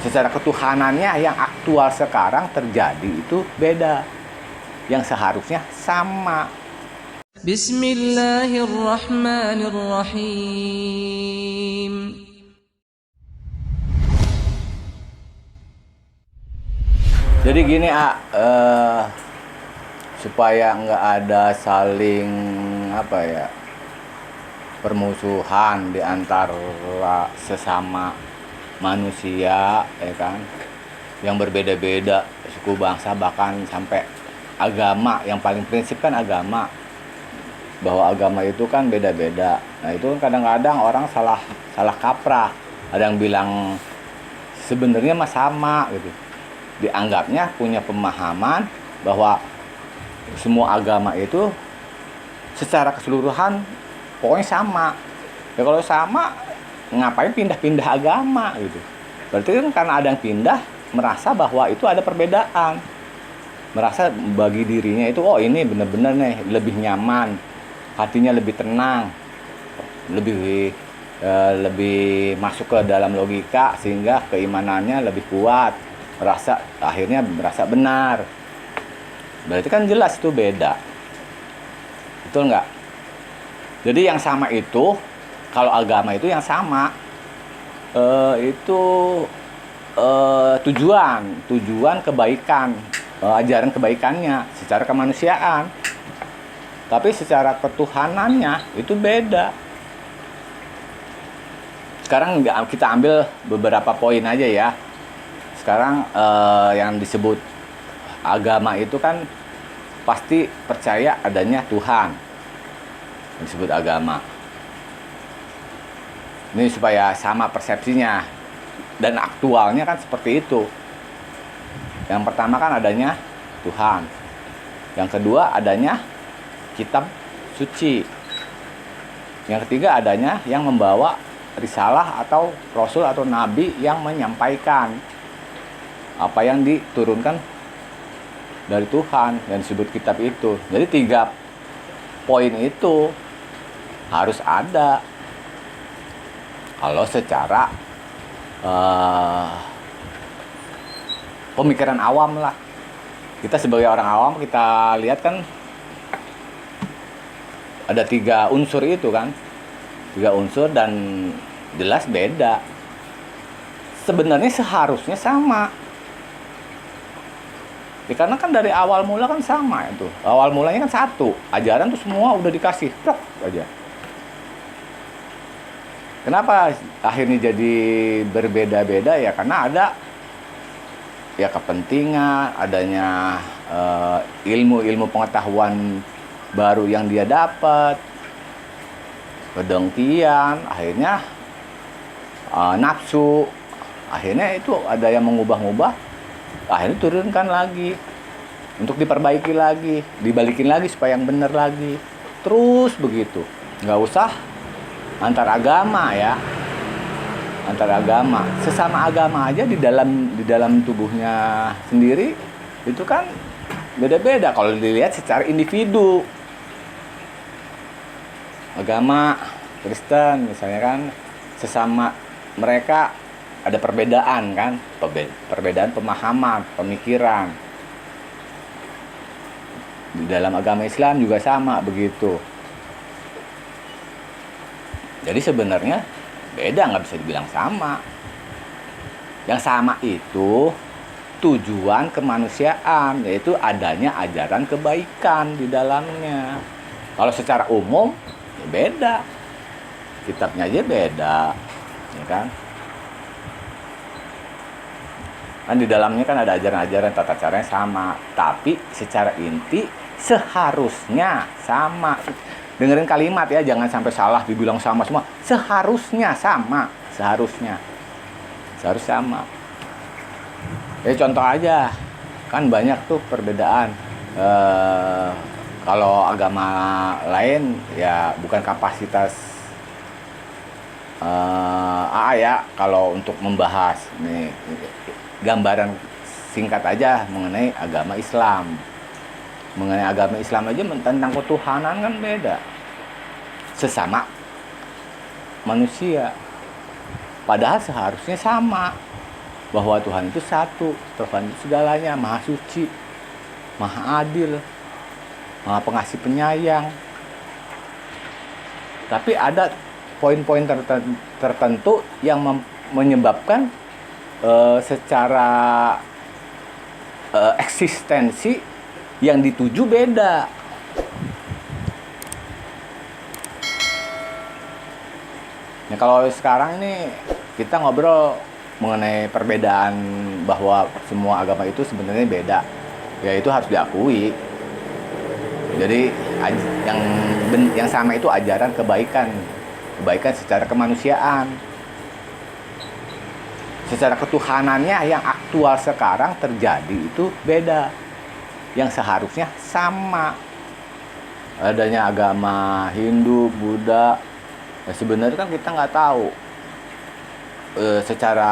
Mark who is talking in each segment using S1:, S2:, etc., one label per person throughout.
S1: secara ketuhanannya yang aktual sekarang terjadi itu beda, yang seharusnya sama.
S2: Bismillahirrahmanirrahim.
S1: Jadi gini, supaya nggak ada saling permusuhan di antara sesama manusia, ya kan, yang berbeda-beda suku bangsa, bahkan sampai agama. Yang paling prinsip kan agama, bahwa agama itu kan beda-beda. Nah itu kan kadang-kadang orang salah kaprah. Ada yang bilang sebenarnya mah sama gitu, dianggapnya punya pemahaman bahwa semua agama itu secara keseluruhan pokoknya sama. Ya kalau sama, ngapain pindah-pindah agama gitu? Berarti kan karena ada yang pindah, merasa bahwa itu ada perbedaan, merasa bagi dirinya itu, oh ini benar-benar nih lebih nyaman, hatinya lebih tenang, lebih masuk ke dalam logika, sehingga keimanannya lebih kuat, akhirnya merasa benar. Berarti kan jelas itu beda, betul nggak? Jadi yang sama itu, kalau agama itu yang sama itu tujuan kebaikan, ajaran kebaikannya secara kemanusiaan. Tapi secara ketuhanannya itu beda. Sekarang kita ambil beberapa poin aja ya. Sekarang yang disebut agama itu kan pasti percaya adanya Tuhan, disebut agama. Ini supaya sama persepsinya dan aktualnya kan seperti itu. Yang pertama kan adanya Tuhan, yang kedua adanya kitab suci, yang ketiga adanya yang membawa risalah atau rasul atau nabi yang menyampaikan apa yang diturunkan dari Tuhan yang disebut kitab itu. Jadi 3 poin itu harus ada. Kalau secara pemikiran awam lah, kita sebagai orang awam, kita lihat kan ada 3 unsur itu kan, 3 unsur dan jelas beda. Sebenarnya seharusnya sama. Ya, karena kan dari awal mula kan sama itu. Awal mulanya kan satu. Ajaran tuh semua udah dikasih. Plok aja. Kenapa akhirnya jadi berbeda-beda? Ya karena ada ya kepentingan, adanya ilmu pengetahuan baru yang dia dapat, kedengkian, akhirnya nafsu, akhirnya itu ada yang mengubah-ubah, akhirnya turunkan lagi untuk diperbaiki lagi, dibalikin lagi supaya yang benar lagi, terus begitu. Nggak usah antar agama ya, antar agama, sesama agama aja di dalam tubuhnya sendiri itu kan beda-beda kalau dilihat secara individu. Agama Kristen misalnya kan, sesama mereka ada perbedaan kan, perbedaan pemahaman, pemikiran. Di dalam agama Islam juga sama begitu. Jadi sebenarnya beda, nggak bisa dibilang sama. Yang sama itu tujuan kemanusiaan, yaitu adanya ajaran kebaikan di dalamnya. Kalau secara umum ya beda, kitabnya aja beda, ya kan? Kan di dalamnya kan ada ajaran-ajaran, tata caranya sama, tapi secara inti seharusnya sama. Dengerin kalimat ya, jangan sampai salah dibilang sama semua. Seharusnya sama, seharusnya sama. Ya contoh aja, kan banyak tuh perbedaan. Kalau agama lain ya bukan kapasitas AA ya, kalau untuk membahas nih gambaran singkat aja mengenai agama Islam. Mengenai agama Islam aja tentang ketuhanan kan beda. Sesama manusia. Padahal seharusnya sama. bahwa Tuhan itu satu, Tuhan itu segalanya, maha suci, maha adil, maha pengasih penyayang. Tapi ada poin-poin tertentu yang menyebabkan secara eksistensi yang dituju beda. Nah, kalau sekarang ini kita ngobrol mengenai perbedaan bahwa semua agama itu sebenarnya beda, ya itu harus diakui. Jadi yang sama itu ajaran kebaikan secara kemanusiaan. Secara ketuhanannya yang aktual sekarang terjadi itu beda. Yang seharusnya sama. Adanya agama Hindu, Buddha. Nah, sebenarnya kan kita nggak tahu. Secara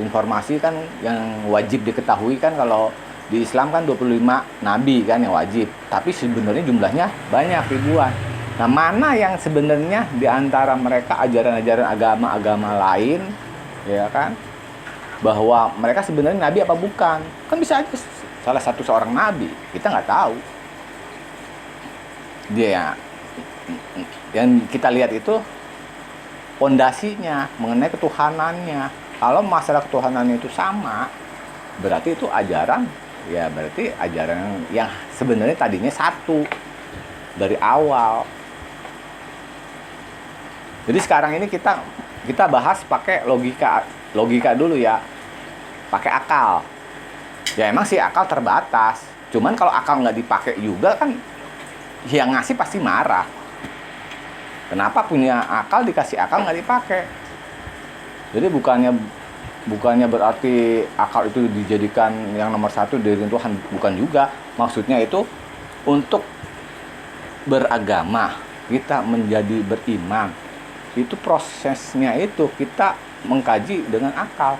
S1: informasi kan yang wajib diketahui kan kalau di Islam kan 25 nabi kan yang wajib. Tapi sebenarnya jumlahnya banyak, ribuan. Nah, mana yang sebenarnya di antara mereka ajaran-ajaran agama-agama lain, ya kan, bahwa mereka sebenarnya nabi apa bukan? Kan bisa aja salah satu seorang nabi, kita nggak tahu. Dia yang kita lihat itu pondasinya mengenai ketuhanannya. Kalau masalah ketuhanannya itu sama, berarti itu ajaran, ya berarti ajaran yang sebenarnya tadinya satu dari awal. Jadi sekarang ini kita bahas pakai logika dulu ya, pakai akal. Ya emang sih akal terbatas. Cuman kalau akal nggak dipakai juga kan, yang ngasih pasti marah. Kenapa punya akal dikasih akal nggak dipakai? Jadi bukannya berarti akal itu dijadikan yang nomor satu dari Tuhan, bukan juga. Maksudnya itu untuk beragama, kita menjadi beriman. Itu prosesnya itu kita mengkaji dengan akal.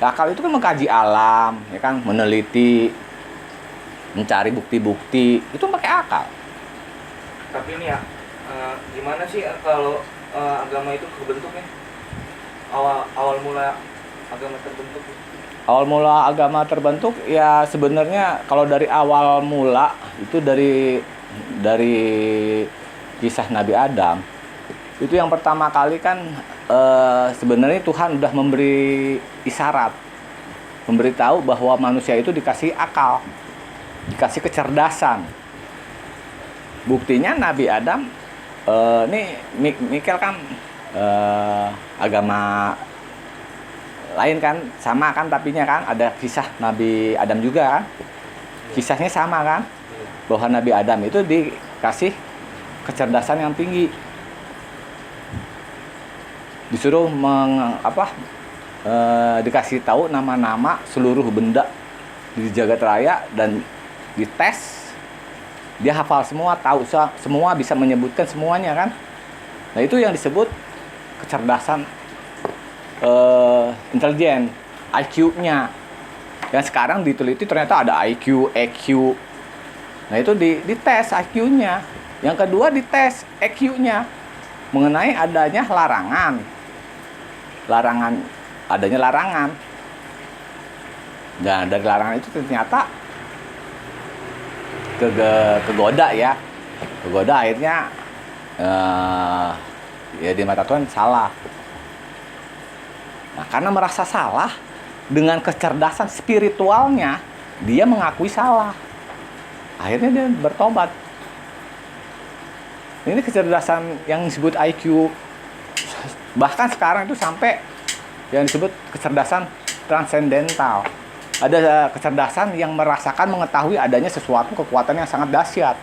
S1: Akal itu kan mengkaji alam, ya kan, meneliti, mencari bukti-bukti, itu pakai akal.
S3: Tapi ini ya, gimana sih kalau agama itu kebentuknya? Awal mula agama terbentuk?
S1: Awal mula agama terbentuk ya sebenarnya kalau dari awal mula itu dari kisah Nabi Adam. Itu yang pertama kali kan sebenarnya Tuhan udah memberi isyarat, memberitahu bahwa manusia itu dikasih akal, dikasih kecerdasan. Buktinya Nabi Adam, ini Mikel kan agama lain kan, sama kan, tapinya kan ada kisah Nabi Adam juga kan, kisahnya sama kan, bahwa Nabi Adam itu dikasih kecerdasan yang tinggi, disuruh dikasih tahu nama-nama seluruh benda di jagat raya dan dites, dia hafal semua, tahu semua, bisa menyebutkan semuanya kan. Nah itu yang disebut kecerdasan intelijen, IQ-nya. Yang sekarang diteliti ternyata ada IQ, EQ. Nah itu dites IQ-nya. Yang kedua dites EQ-nya mengenai adanya adanya larangan. Dan dari larangan itu ternyata kegoda akhirnya ya di mata Tuhan salah. Nah, karena merasa salah, dengan kecerdasan spiritualnya dia mengakui salah. Akhirnya dia bertobat. Ini kecerdasan yang disebut IQ. Bahkan sekarang itu sampai yang disebut kecerdasan transendental. Ada kecerdasan yang merasakan, mengetahui adanya sesuatu kekuatan yang sangat dahsyat.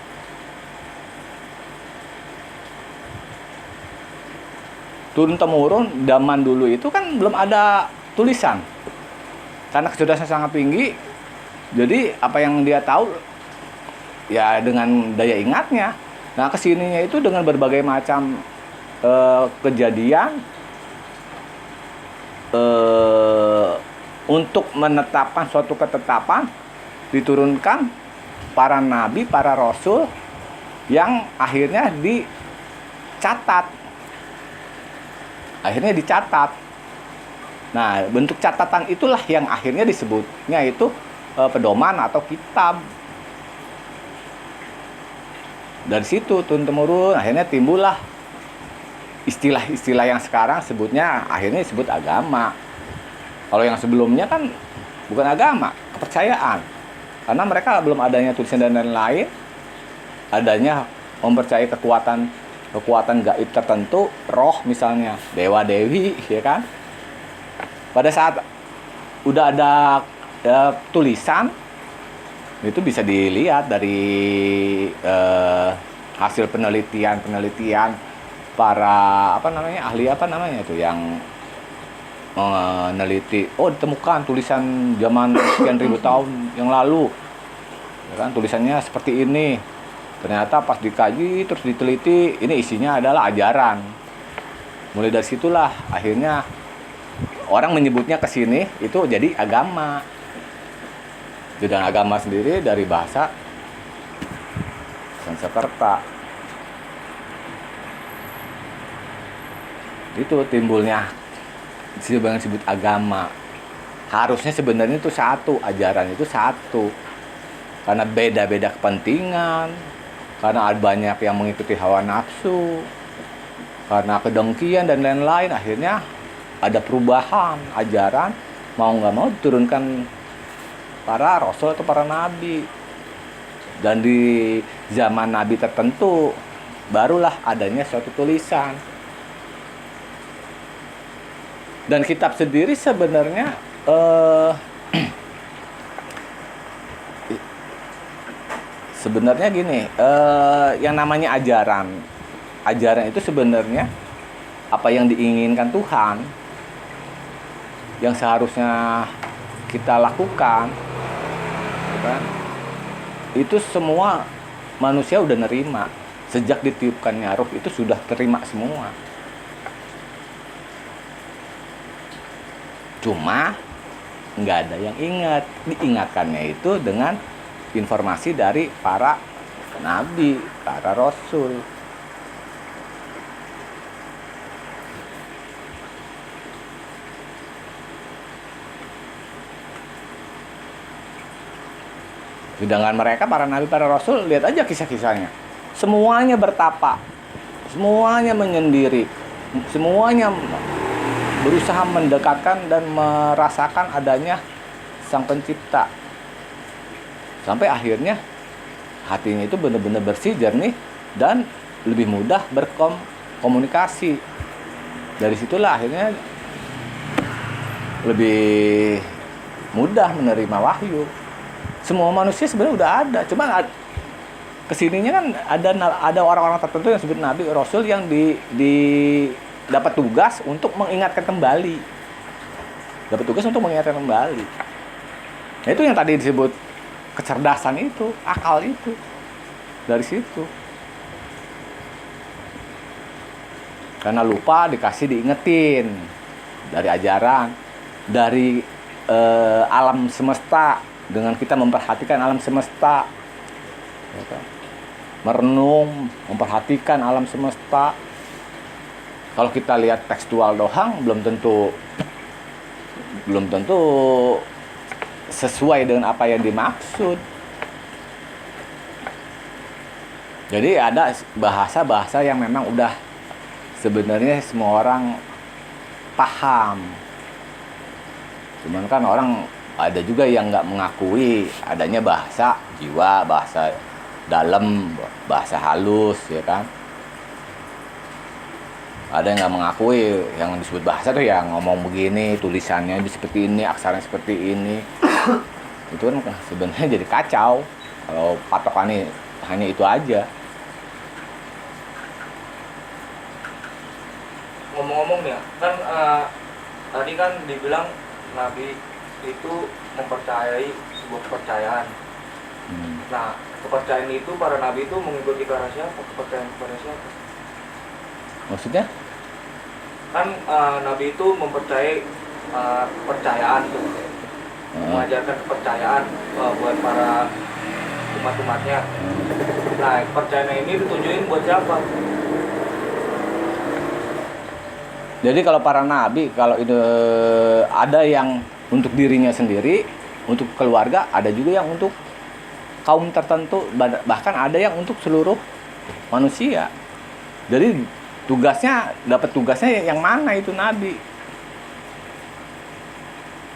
S1: Turun-temurun zaman dulu itu kan belum ada tulisan. Karena kecerdasan sangat tinggi, jadi apa yang dia tahu ya dengan daya ingatnya. Nah, kesininya itu dengan berbagai macam kejadian untuk menetapkan suatu ketetapan, diturunkan para nabi, para rasul yang akhirnya dicatat. Nah, bentuk catatan itulah yang akhirnya disebutnya itu pedoman atau kitab. Dari situ turun-temurun akhirnya timbullah istilah-istilah yang sekarang sebutnya akhirnya disebut agama. Kalau yang sebelumnya kan bukan agama, kepercayaan. Karena mereka belum adanya tulisan dan lain-lain, adanya mempercayai kekuatan gaib tertentu, roh misalnya, dewa dewi, ya kan? Pada saat udah ada tulisan, itu bisa dilihat dari hasil penelitian para ahli itu yang meneliti, ditemukan tulisan zaman sekian ribu tahun yang lalu, ya kan, tulisannya seperti ini. Ternyata pas dikaji terus diteliti, ini isinya adalah ajaran. Mulai dari situlah akhirnya orang menyebutnya ke sini itu jadi agama. Dan agama sendiri dari bahasa Sanskerta. Itu timbulnya disebut agama. Harusnya sebenarnya itu satu, ajaran itu satu. Karena beda-beda kepentingan, karena ada banyak yang mengikuti hawa nafsu, karena kedengkian dan lain-lain, akhirnya ada perubahan ajaran, mau nggak mau diturunkan para rasul atau para nabi. Dan di zaman nabi tertentu barulah adanya suatu tulisan. Dan kitab sendiri sebenarnya sebenarnya gini, yang namanya ajaran itu sebenarnya apa yang diinginkan Tuhan, yang seharusnya kita lakukan, kan? Itu semua manusia udah nerima. Sejak ditiupkannya ruh itu sudah terima semua. Cuma nggak ada yang ingat. Diingatkannya itu dengan informasi dari para nabi, para rasul. Sedangkan mereka, para nabi, para rasul, lihat aja kisah-kisahnya. Semuanya bertapa, semuanya menyendiri, semuanya berusaha mendekatkan dan merasakan adanya Sang Pencipta. Sampai akhirnya hatinya itu benar-benar bersih, jernih, dan lebih mudah berkomunikasi. Dari situlah akhirnya lebih mudah menerima wahyu. Semua manusia sebenarnya udah ada, cuma kesininya kan ada orang-orang tertentu yang disebut nabi, rasul yang dapat tugas untuk mengingatkan kembali. Nah, itu yang tadi disebut kecerdasan itu, akal itu. Dari situ. Karena lupa dikasih diingetin dari ajaran, dari alam semesta, dengan kita memperhatikan alam semesta, ya kan? Merenung, memperhatikan alam semesta. Kalau kita lihat tekstual doang belum tentu sesuai dengan apa yang dimaksud. Jadi ada bahasa-bahasa yang memang udah sebenarnya semua orang paham. Cuman kan orang ada juga yang nggak mengakui adanya bahasa jiwa, bahasa dalam, bahasa halus, ya kan. Ada yang nggak mengakui, yang disebut bahasa tuh yang ngomong begini, tulisannya seperti ini, aksaranya seperti ini. Itu kan sebenarnya jadi kacau kalau patokannya hanya itu aja.
S3: Ngomong-ngomong ya, kan tadi kan dibilang nabi itu mempercayai sebuah kepercayaan. Nah, kepercayaan itu para nabi itu mengikuti ke arah siapa? Kepercayaan kepada siapa?
S1: Maksudnya?
S3: Kan nabi itu mempercayai kepercayaan tuh, mengajarkan kepercayaan buat para umat-umatnya. Nah, kepercayaan ini ditujuin buat siapa?
S1: Jadi kalau para nabi, kalau itu ada yang untuk dirinya sendiri, untuk keluarga, ada juga yang untuk kaum tertentu, bahkan ada yang untuk seluruh manusia. Jadi dapat tugasnya yang mana itu nabi.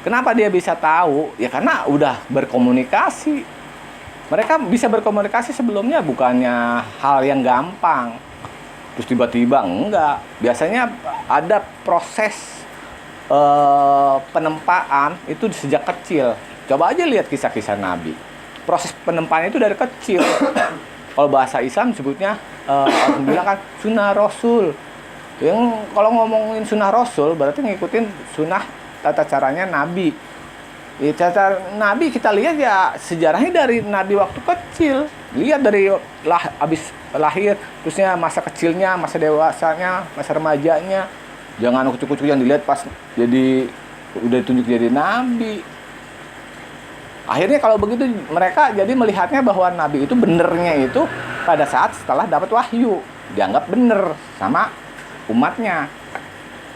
S1: Kenapa dia bisa tahu? Ya karena udah berkomunikasi. Mereka bisa berkomunikasi sebelumnya, bukannya hal yang gampang. Terus tiba-tiba enggak. Biasanya ada proses penempaan itu sejak kecil. Coba aja lihat kisah-kisah nabi. Proses penempaan itu dari kecil. Kalau bahasa Islam sebutnya orang bilang kan sunnah rasul. Yang kalau ngomongin sunnah rasul berarti ngikutin sunnah tata caranya nabi. Ya, tata nabi kita lihat ya sejarahnya dari nabi waktu kecil. Lihat dari habis lahir, terusnya masa kecilnya, masa dewasanya, masa remajanya. Jangan kucuk-kucuk yang dilihat pas jadi udah ditunjuk jadi nabi. Akhirnya kalau begitu mereka jadi melihatnya bahwa nabi itu benernya itu pada saat setelah dapat wahyu. Dianggap bener sama umatnya.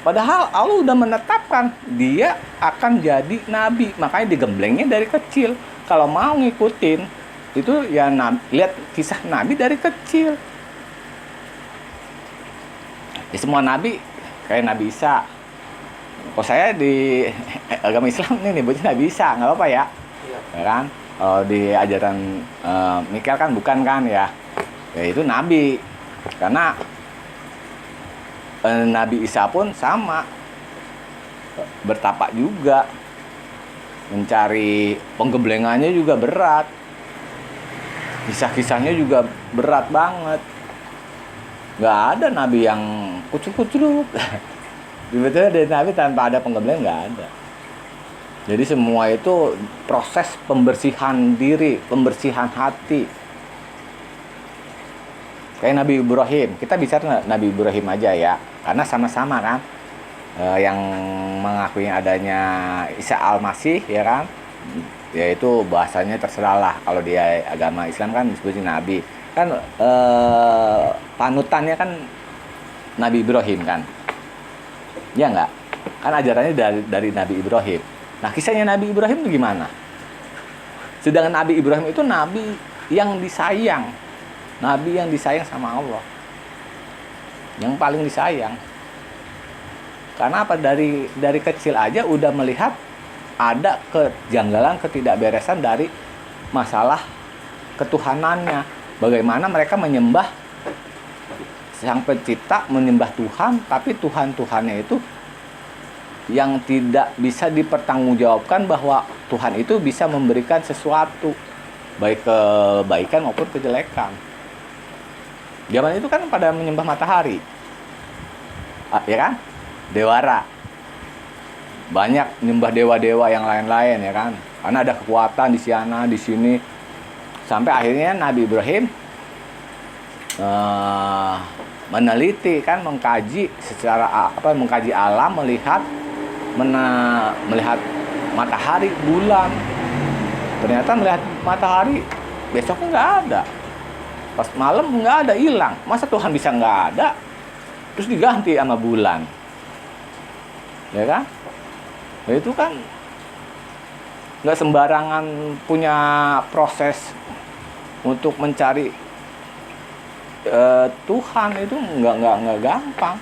S1: Padahal Allah udah menetapkan dia akan jadi nabi. Makanya digemblengnya dari kecil. Kalau mau ngikutin itu ya lihat kisah nabi dari kecil. Ya, semua nabi kayak Nabi Isa. Kalau saya di agama Islam ini nyebutnya Nabi Isa, nggak apa-apa ya. Ya kan? Kalau di ajaran Mikael kan bukan kan ya. Ya itu nabi. Karena Nabi Isa pun sama, bertapak juga, mencari penggemblengannya juga berat, kisah-kisahnya juga berat banget. Nggak ada nabi yang kucuk-kucuk. Sebetulnya dari nabi tanpa ada penggembleng nggak ada. Jadi semua itu proses pembersihan diri, pembersihan hati. Kayak Nabi Ibrahim, kita bicara Nabi Ibrahim aja ya, karena sama-sama kan yang mengakui adanya Isa Al-Masih ya kan, yaitu bahasanya terserahlah. Kalau di agama Islam kan disebutnya Nabi kan, panutannya kan Nabi Ibrahim kan, ya enggak? Kan ajarannya dari Nabi Ibrahim. Nah kisahnya Nabi Ibrahim itu gimana? Sedangkan Nabi Ibrahim itu Nabi yang disayang. Nabi yang disayang sama Allah, yang paling disayang. Karena apa? Dari kecil aja udah melihat ada kejanggalan, ketidakberesan dari masalah ketuhanannya. Bagaimana mereka menyembah Sang Pencipta, menyembah Tuhan, tapi Tuhannya itu yang tidak bisa dipertanggungjawabkan bahwa Tuhan itu bisa memberikan sesuatu, baik kebaikan maupun kejelekan. Zaman itu kan pada menyembah matahari, ya kan? Dewara. Banyak menyembah dewa-dewa yang lain-lain ya kan? Karena ada kekuatan di sana, di sini. Sampai akhirnya Nabi Ibrahim meneliti kan, mengkaji secara mengkaji alam, melihat matahari, bulan. Ternyata melihat matahari besoknya nggak ada. Pas malam nggak ada, hilang. Masa Tuhan bisa nggak ada? Terus diganti sama bulan. Ya kan? Nah, itu kan nggak sembarangan punya proses untuk mencari Tuhan, itu nggak gampang.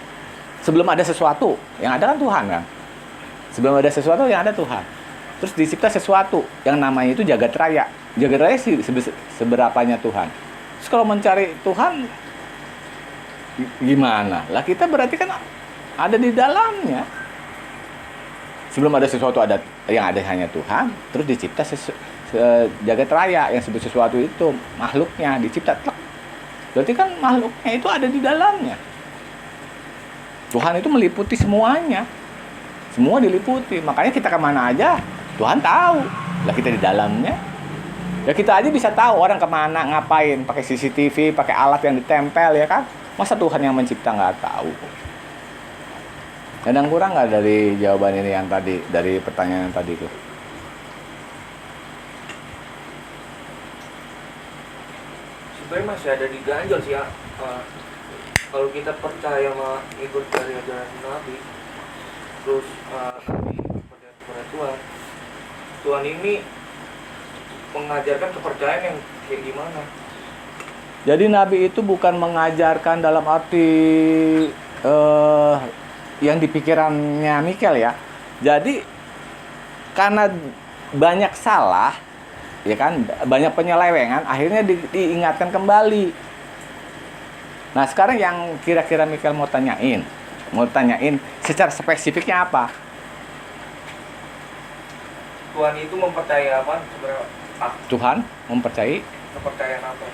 S1: Sebelum ada sesuatu, yang ada kan Tuhan kan? Sebelum ada sesuatu, yang ada Tuhan. Terus dicipta sesuatu yang namanya itu jagat raya. Jagat raya sih seberapanya Tuhan. Terus kalau mencari Tuhan gimana? Lah kita berarti kan ada di dalamnya. Sebelum ada sesuatu yang ada hanya Tuhan, terus dicipta jagat raya yang sebut sesuatu itu makhluknya dicipta. Berarti kan makhluknya itu ada di dalamnya. Tuhan itu meliputi semuanya. Semua diliputi. Makanya kita kemana aja Tuhan tahu. Lah kita di dalamnya. Ya kita aja bisa tahu orang kemana, ngapain, pakai CCTV, pakai alat yang ditempel ya kan. Masa Tuhan yang mencipta nggak tahu? Kadang kurang nggak dari jawaban ini yang tadi, dari pertanyaan yang tadi itu?
S3: Sebenarnya masih ada diganjel sih ya. Kalau kita percaya sama ikut dari ajaran Nabi, terus nabi percaya kepada Tuhan. Tuhan ini mengajarkan kepercayaan yang kayak gimana?
S1: Jadi nabi itu bukan mengajarkan dalam arti yang di pikirannya Mikel ya. Jadi karena banyak salah, ya kan, banyak penyelewengan, akhirnya diingatkan kembali. Nah sekarang yang kira-kira Mikel mau tanyain secara spesifiknya apa?
S3: Tuhan itu mempercayai apa sebenarnya?
S1: Tuhan mempercayai
S3: Kepercayaan apa?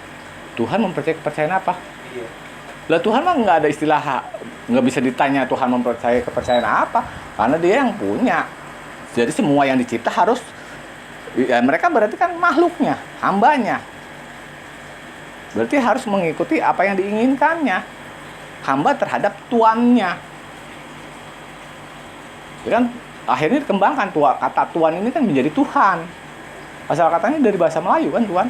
S1: Tuhan mempercayai kepercayaan apa?
S3: Iya.
S1: Lah Tuhan mah nggak ada istilah, nggak bisa ditanya Tuhan mempercayai kepercayaan apa, karena dia yang punya. Jadi semua yang dicipta harus, ya mereka berarti kan makhluknya, hambanya. Berarti harus mengikuti apa yang diinginkannya. Hamba terhadap tuannya. Ya kan akhirnya dikembangkan kata tuan ini kan menjadi Tuhan. Asal katanya dari bahasa Melayu kan Tuhan.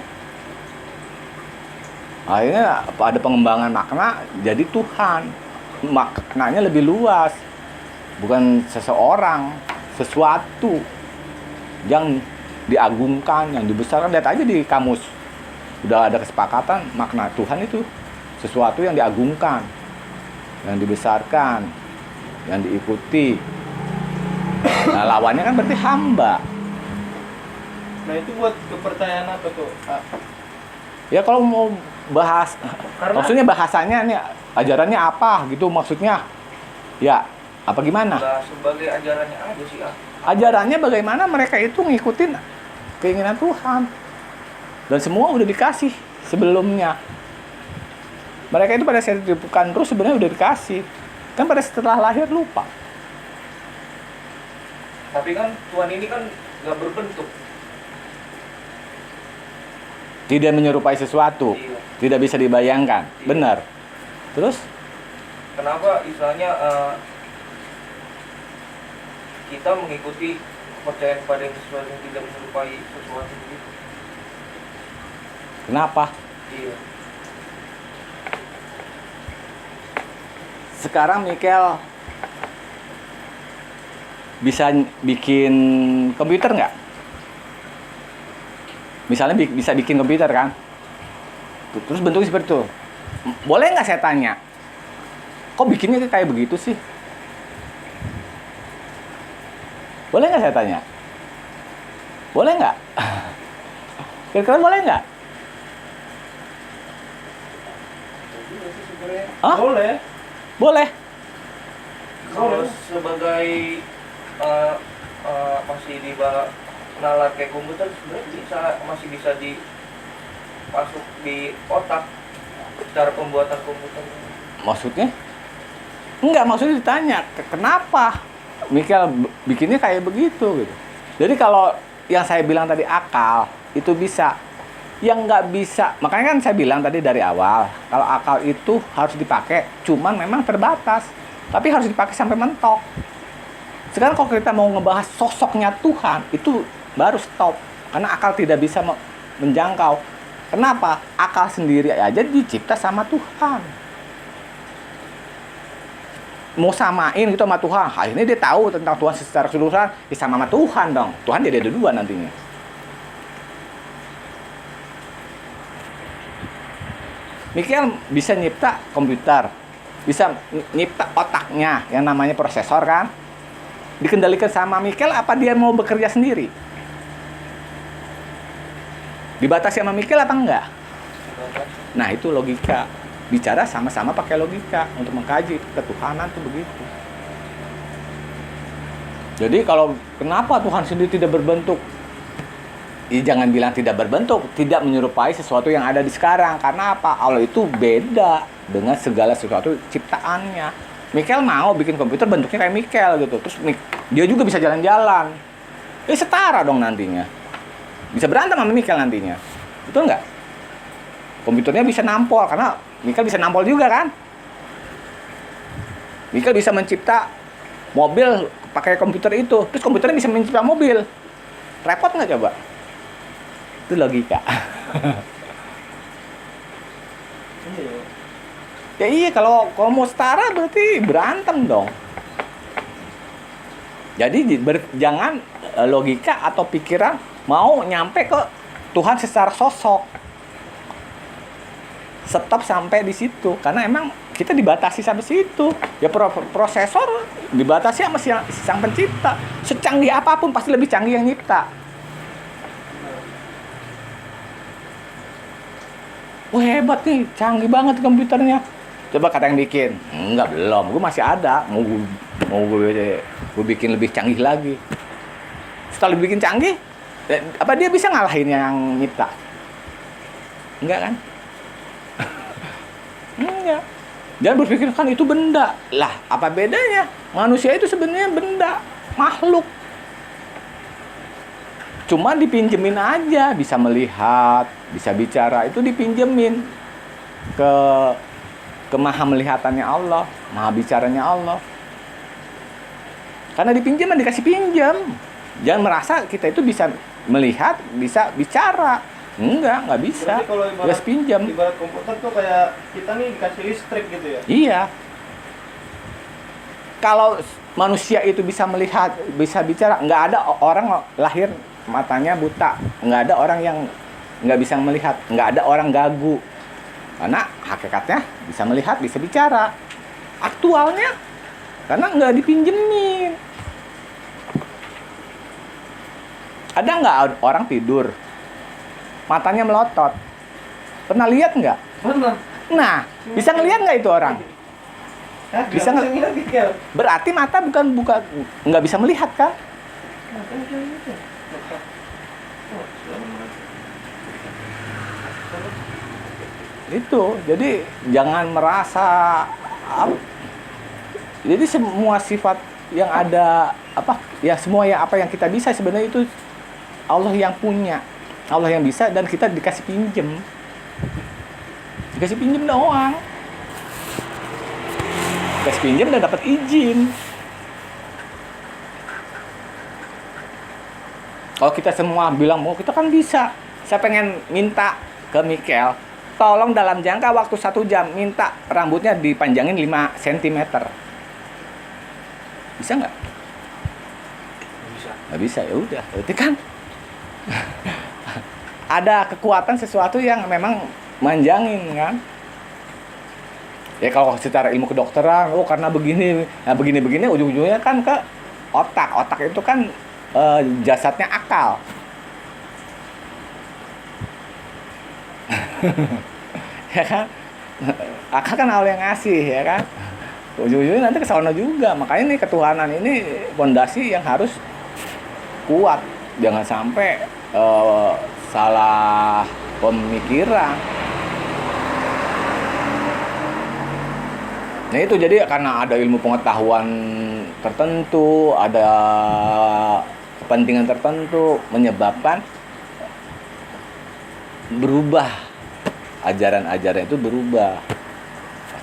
S1: Akhirnya ada pengembangan makna jadi Tuhan. Maknanya lebih luas. Bukan seseorang, sesuatu yang diagungkan, yang dibesarkan. Lihat aja di kamus. Udah ada kesepakatan makna Tuhan itu sesuatu yang diagungkan, yang dibesarkan, yang diikuti. Nah, lawannya kan berarti hamba.
S4: Nah itu buat kepercayaan apa tuh?
S1: Ya kalau mau bahas,
S3: Karena-
S1: maksudnya bahasanya nih ajarannya apa gitu maksudnya? Ya, apa gimana?
S3: Lah sebagai ajarannya aja sih
S1: Ajarannya bagaimana mereka itu ngikutin keinginan Tuhan. Dan semua udah dikasih sebelumnya. Mereka itu pada saat diciptakan terus sebenarnya udah dikasih. Kan pada setelah lahir lupa.
S3: Tapi kan Tuhan ini kan nggak berbentuk.
S1: Tidak menyerupai sesuatu.
S3: Iya.
S1: Tidak bisa dibayangkan.
S3: Iya.
S1: Benar. Terus
S3: Kenapa istilahnya kita mengikuti kepercayaan pada yang sesuatu yang tidak menyerupai sesuatu gitu?
S1: kenapa?
S3: Iya.
S1: Sekarang Mikel bisa bikin komputer nggak? Misalnya bisa bikin komputer kan? Terus bentuknya seperti itu. Boleh nggak saya tanya? Kok bikinnya kayak begitu sih? Boleh nggak saya tanya? Boleh nggak? Kira-kira boleh nggak? Hah?
S4: Boleh.
S1: Boleh.
S3: Kalau sebagai masih di nalar kayak komputer sebenarnya masih bisa masuk di otak cara pembuatan komputer.
S1: Maksudnya? Enggak, maksudnya ditanya, kenapa Mikel bikinnya kayak begitu gitu. Jadi kalau yang saya bilang tadi akal, itu bisa. Yang nggak bisa, makanya kan saya bilang tadi dari awal, kalau akal itu harus dipakai, cuman memang terbatas. Tapi harus dipakai sampai mentok. Sekarang kalau kita mau ngebahas sosoknya Tuhan, itu baru stop. Karena akal tidak bisa menjangkau. Kenapa? Akal sendiri aja dicipta sama Tuhan. Mau samain gitu sama Tuhan, akhirnya dia tahu tentang Tuhan secara keseluruhan, ya sama Tuhan dong. Tuhan jadi ada dua nantinya. Mikel bisa nyipta komputer, bisa nyipta otaknya yang namanya prosesor kan, dikendalikan sama Mikel. Apa dia mau bekerja sendiri? Dibatasi sama Mikel apa enggak? Nah itu logika. Bicara sama-sama pakai logika untuk mengkaji ketuhanan tuh begitu. Jadi kalau kenapa Tuhan sendiri tidak berbentuk? Jangan bilang tidak berbentuk, tidak menyerupai sesuatu yang ada di sekarang. Karena apa? Allah itu beda dengan segala sesuatu ciptaannya. Mikel mau bikin komputer bentuknya kayak Mikel gitu. Terus dia juga bisa jalan-jalan. Setara dong nantinya. Bisa berantem sama Mikel nantinya. Betul nggak? Komputernya bisa nampol karena Mikel bisa nampol juga kan? Mikel bisa mencipta mobil pakai komputer itu. Terus komputernya bisa mencipta mobil. Repot nggak coba? Itu logika. Ya iya, kalau mau setara berarti berantem dong. Jadi jangan logika atau pikiran mau nyampe ke Tuhan secara sosok. Stop sampai di situ karena emang kita dibatasi sampai situ. Ya prosesor dibatasi sama sang pencipta. Secanggih apapun pasti lebih canggih yang nyipta. Wah hebat nih, canggih banget komputernya. Coba kata yang bikin, enggak belum, gue masih ada, mau gue bikin lebih canggih lagi. Setelah dibikin canggih, apa dia bisa ngalahin yang nyipta? Enggak kan? Enggak. Jangan berpikir kan itu benda. Lah, apa bedanya? Manusia itu sebenarnya benda, makhluk. Cuma dipinjemin aja, bisa melihat, bisa bicara, itu dipinjemin ke maha melihatannya Allah, maha bicaranya Allah. Karena dipinjam dan dikasih pinjam. Jangan merasa kita itu bisa melihat, bisa bicara. Nggak bisa.
S4: Berarti kalau
S1: Dikasih pinjam.
S4: ibarat komputer tuh kayak kita nih dikasih listrik gitu ya.
S1: Iya. Kalau manusia itu bisa melihat, bisa bicara, nggak ada orang lahir matanya buta. Nggak ada orang yang nggak bisa melihat. Nggak ada orang gagu. Karena hakikatnya bisa melihat, bisa bicara. Aktualnya karena nggak dipinjemin. Ada nggak orang tidur matanya melotot? Pernah lihat nggak?
S4: Mana?
S1: Nah, bisa ngelihat nggak itu orang? Bisa nggak?
S4: ngeliat gitu.
S1: Berarti mata bukan nggak bisa melihat kan? Itu, jadi jangan merasa jadi semua sifat yang ada apa ya semua yang apa yang kita bisa sebenarnya itu Allah yang punya, Allah yang bisa dan kita dikasih pinjem doang, dikasih pinjem dan dapat izin. Kalau kita semua bilang mau kita kan bisa, saya pengen minta ke Mikel, tolong dalam jangka waktu 1 jam minta rambutnya dipanjangin 5 cm. Bisa nggak?
S3: Bisa.
S1: Nggak bisa, ya udah. Berarti kan ada kekuatan sesuatu yang memang manjangin kan? Ya kalau secara ilmu kedokteran, oh karena begini, nah begini ujung-ujungnya kan ke otak. Otak itu kan jasadnya akal. Ya kan? Akal kan Allah yang ngasih, ya kan? Ujung-ujungnya nanti ke sana juga. Makanya nih ketuhanan ini fondasi yang harus kuat. Jangan sampai salah pemikiran. Nah itu jadi karena ada ilmu pengetahuan tertentu, ada kepentingan tertentu menyebabkan berubah. Ajaran-ajaran itu berubah.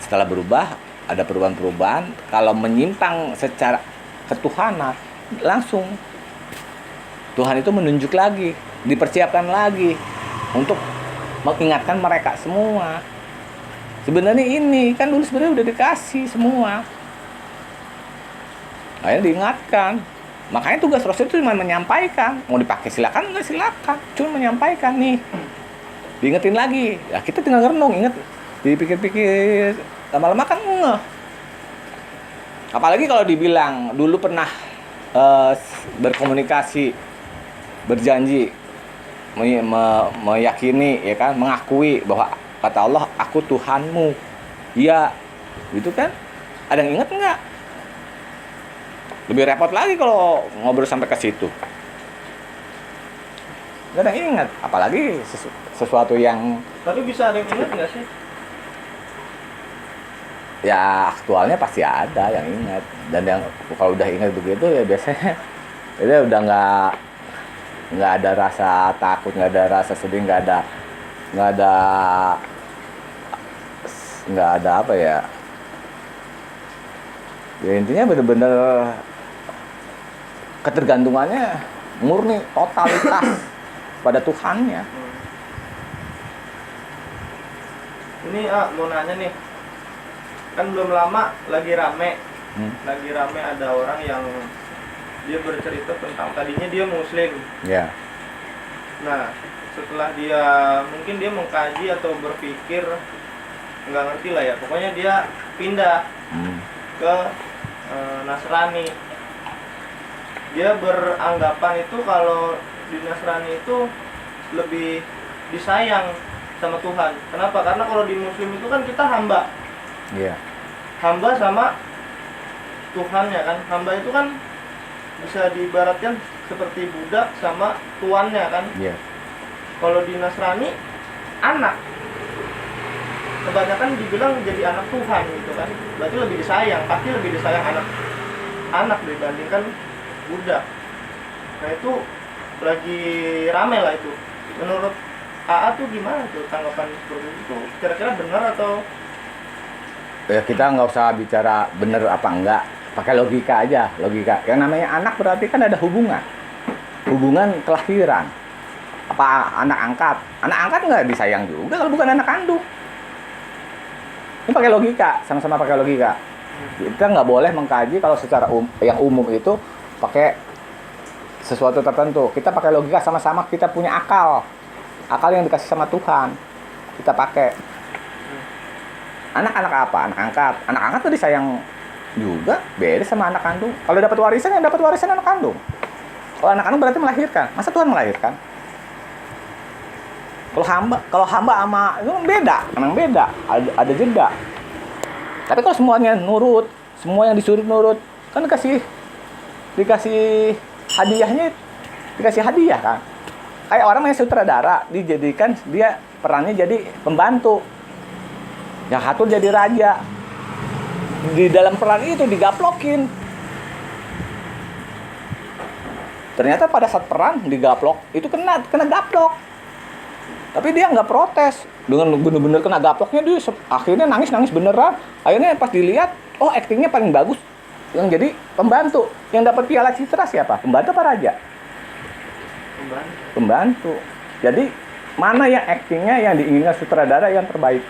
S1: Setelah berubah, ada perubahan-perubahan. Kalau menyimpang secara ketuhanan, langsung Tuhan itu menunjuk lagi, dipersiapkan lagi untuk mengingatkan mereka semua. Sebenarnya ini kan dulu sebenarnya udah dikasih semua. Akhirnya diingatkan. Makanya tugas Rasul itu cuma menyampaikan. Mau dipakai silakan, enggak silakan. Cuma menyampaikan nih. Diingetin lagi. Ya kita tinggal renung, inget. Dipikir-pikir lama-lama kan ngeh. Apalagi kalau dibilang dulu pernah berkomunikasi, berjanji, meyakini, ya kan, mengakui bahwa kata Allah, aku Tuhanmu. Iya, gitu kan? Ada yang ingat nggak? Lebih repot lagi kalau ngobrol sampai ke situ. Nggak ada yang ingat, apalagi sesuatu yang
S4: Tapi bisa ada yang ingat nggak sih?
S1: ya aktualnya pasti ada yang ingat. Dan yang kalau udah ingat begitu ya biasanya itu udah nggak ada rasa takut, nggak ada rasa sedih, nggak ada apa ya. Ya intinya bener-bener ketergantungannya murni totalitas pada Tuhannya.
S4: Ini mau nanya nih, kan belum lama lagi rame ada orang yang dia bercerita tentang tadinya dia Muslim.
S1: Ya.
S4: Nah, setelah dia mungkin dia mengkaji atau berpikir, nggak ngerti lah ya, pokoknya dia pindah ke Nasrani. Dia beranggapan itu kalau di Nasrani itu lebih disayang sama Tuhan. Kenapa? Karena kalau di Muslim itu kan kita hamba.
S1: Iya.
S4: Hamba sama Tuhannya kan. Hamba itu kan bisa diibaratkan seperti budak sama tuannya kan.
S1: Iya.
S4: Kalau di Nasrani anak. Kebanyakan dibilang jadi anak Tuhan gitu kan. Berarti lebih disayang, pasti lebih disayang anak dibandingkan budak. Nah itu lagi rame lah itu. Menurut AA tuh gimana tuh tanggapan seperti itu? Kira-kira benar atau?
S1: Ya kita nggak usah bicara bener apa enggak, pakai logika aja, logika. Yang namanya anak berarti kan ada hubungan kelahiran. Apa anak angkat? Anak angkat nggak disayang juga kalau bukan anak kandung. Ini pakai logika, sama-sama pakai logika. Kita nggak boleh mengkaji kalau secara yang umum itu pakai sesuatu tertentu. Kita pakai logika, sama-sama kita punya akal yang dikasih sama Tuhan. Kita pakai. Anak-anak apa? Anak angkat. Anak angkat tuh disayang juga, beda sama anak kandung. Kalau dapat warisan, yang dapat warisan anak kandung. Kalau anak kandung berarti melahirkan. Masa Tuhan melahirkan? Kalau hamba sama itu beda, memang beda. Ada jeda. Tapi kalau semuanya nurut, semua yang disuruh nurut, kan dikasih hadiahnya, dikasih hadiah kan. Kayak orang yang sutradara, dijadikan dia perannya jadi pembantu. Yang satu jadi raja. Di dalam peran itu digaplokin. Ternyata pada saat peran digaplok, itu kena gaplok. Tapi dia nggak protes. Dengan bener-bener kena gaploknya dia akhirnya nangis beneran. Akhirnya pas dilihat, oh aktingnya paling bagus yang jadi pembantu. Yang dapat piala citra siapa? Pembantu apa raja? Pembantu. Jadi mana yang aktingnya yang diinginkan sutradara yang terbaik?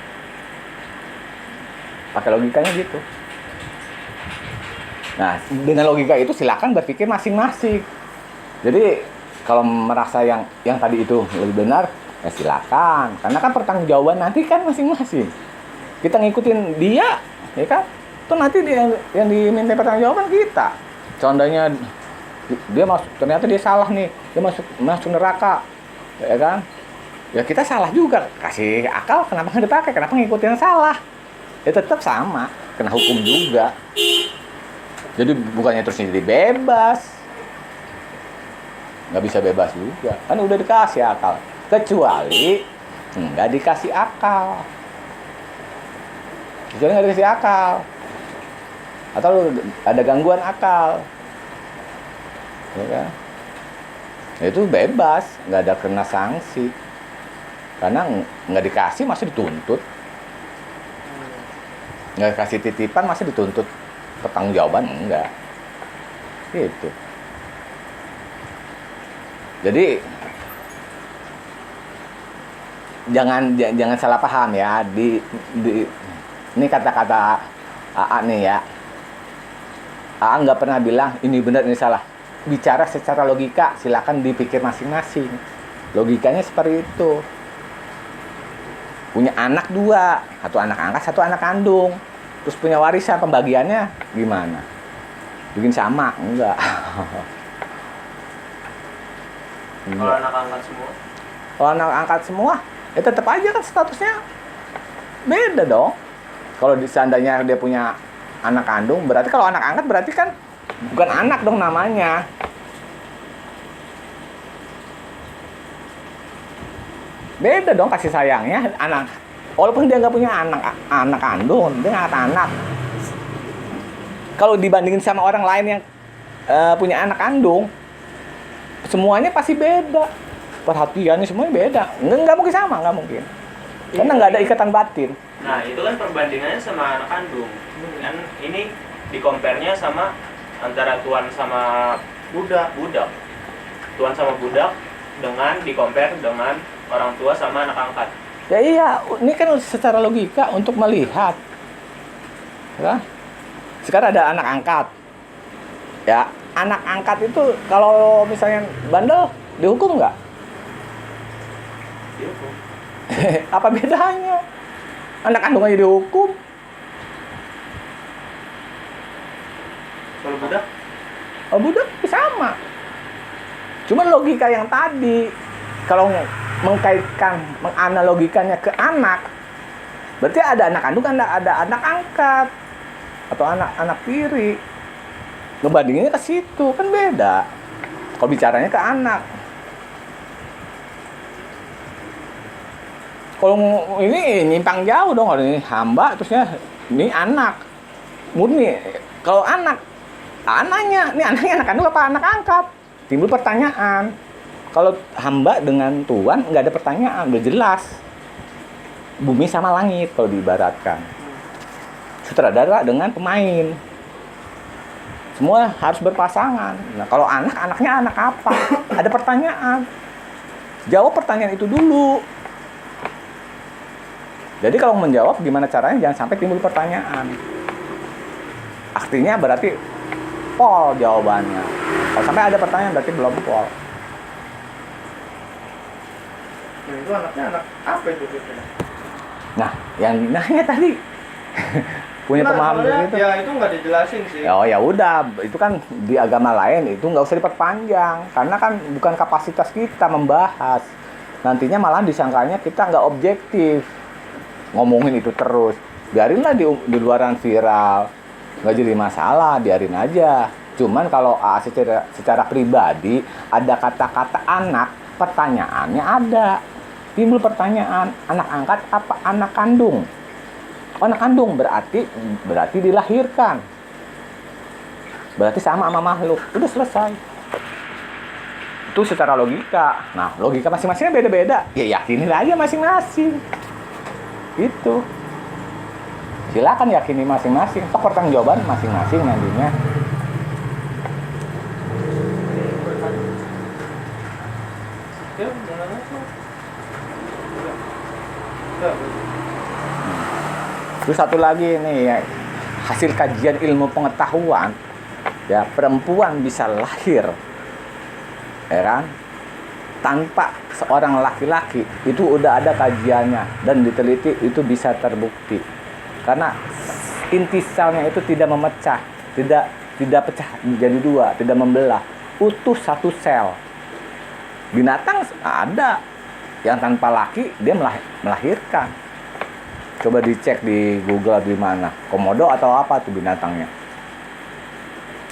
S1: Pakai logikanya gitu. Nah, dengan logika itu silakan berpikir masing-masing. Jadi kalau merasa yang tadi itu lebih benar, ya silakan. Karena kan pertanggungjawaban nanti kan masing-masing. Kita ngikutin dia, ya kan? Itu nanti dia yang diminta pertanggungjawaban kita. Contohnya ternyata dia salah nih, dia masuk neraka, ya kan? Ya kita salah juga, kasih akal kenapa nggak dipakai, kenapa ngikutin yang salah? Ya tetap sama, kena hukum juga. Jadi bukannya terus jadi bebas, nggak bisa bebas juga, kan udah dikasih akal. Kecuali nggak dikasih akal, atau ada gangguan akal, ya kan? Ya itu bebas, nggak ada kena sanksi, karena nggak dikasih masih dituntut, nggak kasih titipan masih dituntut pertanggungjawaban enggak, gitu. Jadi jangan salah paham ya, ini kata-kata AA nih ya. AA nggak pernah bilang ini benar ini salah. Bicara secara logika, silakan dipikir masing-masing. Logikanya seperti itu. Punya anak 2, satu anak angkat, satu anak kandung. Terus punya warisan, pembagiannya gimana? Bikin sama? Enggak.
S4: Kalau anak angkat semua?
S1: Kalau anak angkat semua, ya tetap aja kan statusnya beda dong. Kalau seandainya dia punya anak kandung, berarti kalau anak angkat berarti kan bukan anak dong namanya. Beda dong kasih sayangnya anak. Walaupun dia nggak punya anak kandung, dia nggak anak. Kalau dibandingin sama orang lain yang punya anak kandung, semuanya pasti beda. Perhatiannya semuanya beda. Nggak mungkin sama, nggak mungkin. Karena nggak ada ikatan batin.
S5: Nah, itu kan perbandingannya sama anak kandung. Kan ini di-compare-nya sama antara tuan sama budak. Tuan sama budak dengan di-compare dengan orang tua sama anak angkat.
S1: Ya iya, ini kan secara logika untuk melihat. Ya. Sekarang ada anak angkat. Ya, anak angkat itu kalau misalnya bandel dihukum nggak?
S5: Dihukum.
S1: Apa bedanya? Anak kandung aja dihukum.
S4: Kalau budak
S1: Oh, budak sama. Cuman logika yang tadi, kalau mengkaitkan, menganalogikannya ke anak, berarti ada anak kandung, ada anak angkat atau anak tiri. Ngebandinginnya ke situ kan beda. Kalau bicaranya ke anak. Kalau ini nyimpang jauh dong, kalau ini hamba terusnya ini anak. Murni. Kalau anaknya anak kandung apa anak angkat? Timbul pertanyaan. Kalau hamba dengan Tuhan nggak ada pertanyaan, udah jelas. Bumi sama langit kalau diibaratkan. Sutradara dengan pemain. Semua harus berpasangan. Nah, kalau anaknya anak apa? Ada pertanyaan. Jawab pertanyaan itu dulu. Jadi kalau menjawab gimana caranya jangan sampai timbul pertanyaan. Artinya berarti pol jawabannya. Kalau sampai ada pertanyaan berarti belum pol.
S4: nah, itu anaknya anak apa itu kira-kira?
S1: Nah, yang nanya tadi punya pemahaman
S4: soalnya
S1: begitu.
S4: ya itu nggak dijelasin sih.
S1: Oh ya udah, itu kan di agama lain itu nggak usah diperpanjang karena kan bukan kapasitas kita membahas. Nantinya malah disangkanya kita nggak objektif ngomongin itu terus. Biarinlah di luaran viral, nggak jadi masalah, biarin aja. Cuman kalau secara pribadi ada kata-kata anak, pertanyaannya ada. Timbul pertanyaan, anak angkat apa anak kandung? Anak kandung berarti dilahirkan. Berarti sama makhluk. Udah selesai. Itu secara logika. Nah, logika masing-masingnya beda-beda. Ya yakinin aja masing-masing. Itu. Silakan yakini masing-masing. Toh pertanggungjawaban masing-masing nantinya.
S4: Ya, jangan langsung.
S1: Terus satu lagi nih ya, hasil kajian ilmu pengetahuan ya, perempuan bisa lahir ya kan tanpa seorang laki-laki, itu udah ada kajiannya dan diteliti, itu bisa terbukti karena inti selnya itu tidak memecah, tidak pecah jadi dua, tidak membelah, utuh satu sel. Binatang ada yang tanpa laki dia melahirkan. Coba dicek di Google atau di mana, komodo atau apa tuh binatangnya.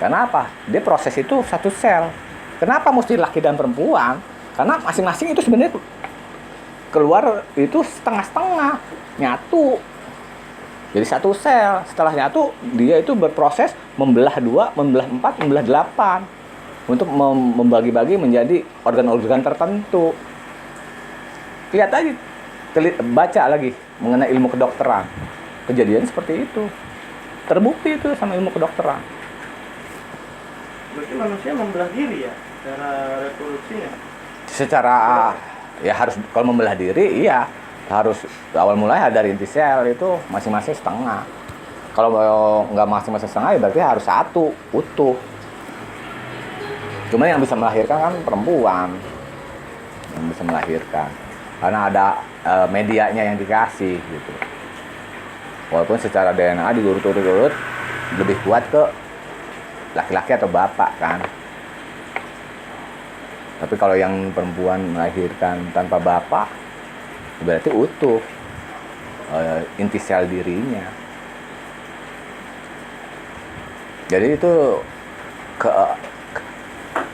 S1: Kenapa? Dia proses itu satu sel. Kenapa mesti laki dan perempuan? Karena masing-masing itu sebenarnya keluar itu setengah-setengah, nyatu. Jadi satu sel. Setelah nyatu, dia itu berproses membelah 2, membelah 4, membelah 8 untuk membagi-bagi menjadi organ-organ tertentu. Lihat aja, baca lagi mengenai ilmu kedokteran. Kejadian seperti itu. Terbukti itu sama ilmu kedokteran.
S4: Berarti manusia membelah diri ya, cara reproduksinya.
S1: Secara ya harus, kalau membelah diri iya harus awal mulai dari inti sel itu masing-masing setengah. Kalau nggak masing-masing setengah ya berarti harus satu utuh. Cuma yang bisa melahirkan kan perempuan yang bisa melahirkan karena ada medianya yang dikasih gitu. Walaupun secara DNA diurut-urut lebih kuat ke laki-laki atau bapak kan. Tapi kalau yang perempuan melahirkan tanpa bapak, berarti utuh inti sel dirinya. Jadi itu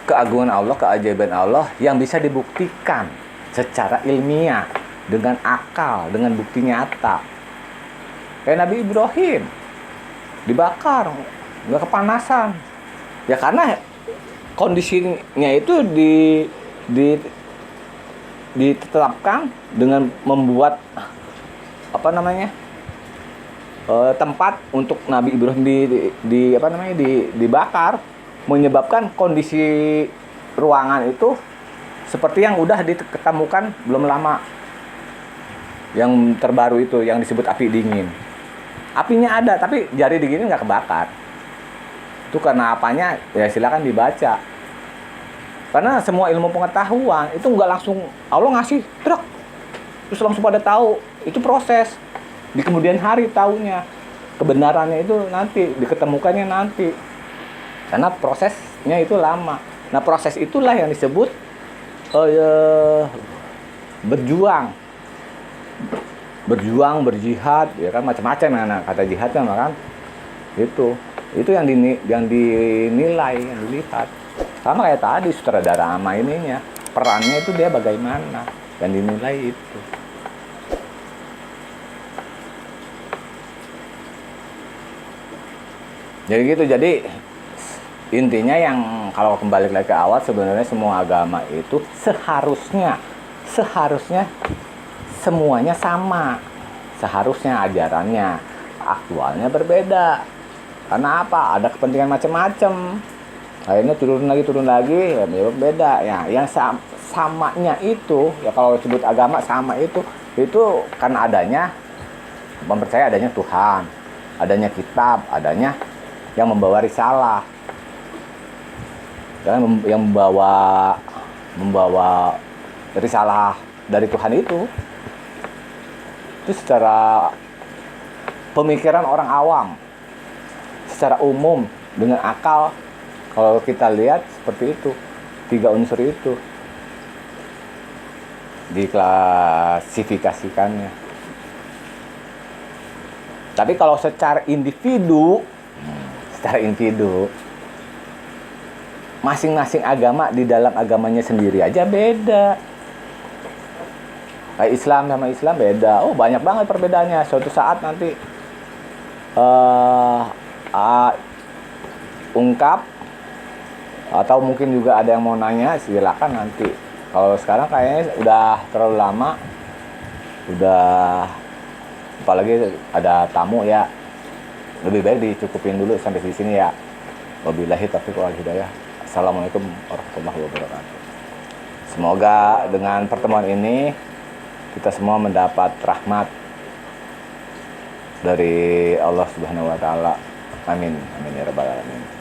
S1: keagungan Allah, keajaiban Allah yang bisa dibuktikan secara ilmiah dengan akal, dengan bukti nyata. Kayak Nabi Ibrahim dibakar, nggak kepanasan. Ya karena kondisinya itu ditetapkan dengan membuat tempat untuk Nabi Ibrahim dibakar, menyebabkan kondisi ruangan itu seperti yang udah diketemukan belum lama, yang terbaru itu yang disebut api dingin. Apinya ada tapi jari dingin nggak kebakar. Itu karena apanya? Ya silakan dibaca. Karena semua ilmu pengetahuan itu nggak langsung Allah ngasih truk terus langsung pada tahu. Itu proses. Di kemudian hari taunya. Kebenarannya itu nanti diketemukannya nanti. Karena prosesnya itu lama. Nah, proses itulah yang disebut berjuang. Berjuang, berjihad, ya kan macam-macam ya, nah, kata jihad kan itu yang dinilai, yang dilihat. Sama kayak tadi sutradara sama ininya, perannya itu dia bagaimana, yang dinilai itu. Jadi gitu, jadi intinya yang kalau kembali lagi ke awal, sebenarnya semua agama itu seharusnya semuanya sama. Seharusnya ajarannya, aktualnya berbeda. Karena apa? Ada kepentingan macam-macam. Akhirnya turun lagi, ya beda. Ya, yang samanya itu, ya kalau disebut agama sama itu karena adanya mempercayai adanya Tuhan, adanya kitab, adanya yang membawa risalah. Dan yang membawa risalah dari Tuhan itu secara pemikiran orang awam, secara umum dengan akal, kalau kita lihat seperti itu, 3 unsur itu diklasifikasikannya. Tapi kalau secara individu masing-masing agama di dalam agamanya sendiri aja beda. Kayak Islam sama Islam beda. Oh, banyak banget perbedaannya. Suatu saat nanti ungkap, atau mungkin juga ada yang mau nanya, silakan nanti. Kalau sekarang kayaknya udah terlalu lama. Udah, apalagi ada tamu ya. Lebih baik dicukupin dulu sampai di sini ya. Wabillahi taufiq wal hidayah. Assalamualaikum warahmatullahi wabarakatuh. Semoga dengan pertemuan ini kita semua mendapat rahmat dari Allah Subhanahu wa taala. Amin. Amin ya rabbal alamin.